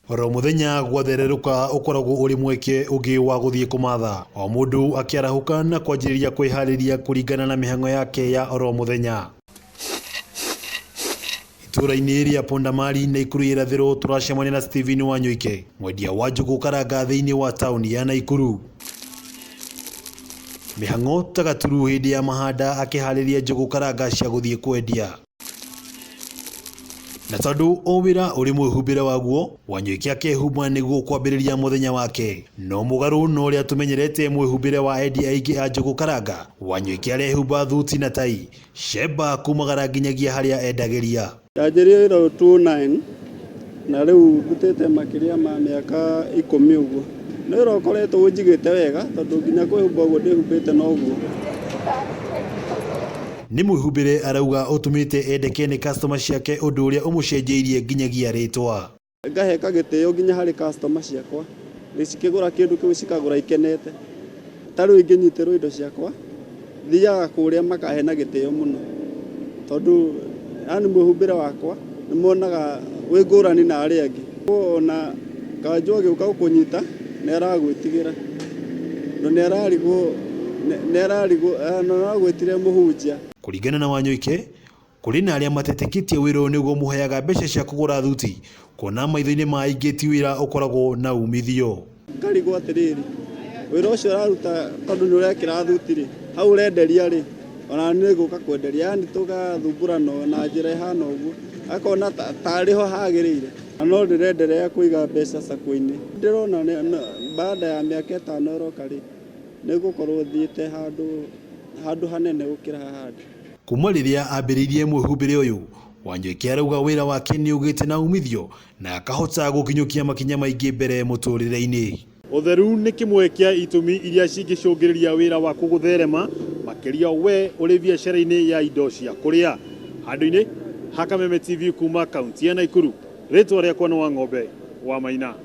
Oro muthenya gwathererũka ũkoragwo ũrĩ mweke ũngĩ wa gũthiĩ kũmatha, o mũndũ akĩarahuka na kwanjĩrĩria kwĩharĩria kũringana na mĩhang'o yake ya oro muthenya. Itũra-inĩ rĩa Pondamari Naikuru irathĩro tũracemania na Stephen Wanyoike, mwendia wa njũgũ karanga thĩinĩ wa taũni ya Naikuru. Mĩhang'o ta Gaturu hĩndĩ ya mahanda akĩharĩria njũgũ karanga cia gũthiĩ kwendia. Na tondũ o wĩra ũrĩ mwĩhumbĩre waguo, Wanyoike akehumba nĩguo kwambĩrĩria mũthenya wake. No mũgarũ na ũrĩa tũmenyerete mwĩhumbĩre wa endia aingĩ a njũgũ karanga, Wanyoike arehumba thuti na tai, cemba kumagara nginyagia harĩa endagĩria. Ndanjĩrĩire wĩra 2009 na rĩu ndutĩte makĩria ma mĩaka 10 ũguo. Nĩ wĩra ũkoretwo ũnjigĩte wega tondũ nginya kwĩhumba ũguo ndĩhumbĩte noguo. Nĩ mwĩhumbĩre arauga ũtũmĩte endeke nĩ customer ciake ũndũ ũrĩa ũmũcenjeirie nginyagia rĩtwa. Ngaheka gĩtĩo nginya harĩ customer ciakwa. Cikĩgũra kĩndũ kĩu cikagũra ikenete. Tarĩu ingĩnyitĩrwo indo ciakwa, thiaga kũrĩa makahe na gĩtĩo mũno. Tondũ yani mwĩhumbĩre wakwa nĩ monaga wĩ ngũrani na arĩa angĩ. Ona kanjũ agĩũka gũkũnyita nĩ aragwĩtigĩra. No nĩ aragwĩtire mũhunjia. Kũringana na Wanyoike, kũrĩ na arĩa matetĩkĩtie wĩra ũyũ nĩguo mũheaga mbeca cia kũgũra thuti, kuona maitho-inĩ ma aingĩ ti wĩra ũkoragwo na umithio. Ngarigwo atĩrĩrĩ, wĩra ũcio ũraruta tondũ nĩ ũrekĩra thuti-rĩ, hau ũrenderia rĩ, ona nĩ gũka kwenderia, yani tũgathumbũrana na njĩra ĩhana ũguo, akona tarĩho hagĩrĩire. No ndĩrenderea kũiga mbeca sacco-inĩ. Ndĩrona baada ya mĩaka 5 ĩroka rĩ, nĩ gũkorwo thiĩte handũ hanene gũkĩra haha. Kuma rĩrĩa ambĩrĩirie mwĩhumbĩre ũyũ, Wanyoike arauga wĩra wake nĩ ũgĩte na umithio na akahota gũkinyũkia makinya maingĩ mbere mũtũrĩre-inĩ. Ũtheru nĩ kĩmwe kĩa itũmi iria cingĩcũngĩrĩria wĩra waku gũtherema makĩria we ũrĩ biacara-inĩ ya indo cia kũrĩa. Handũ-inĩ ha Kameme TV kuma kaunti ya Naikuru, rĩtwa rĩakwa nĩ Wang'ombe wa Maina.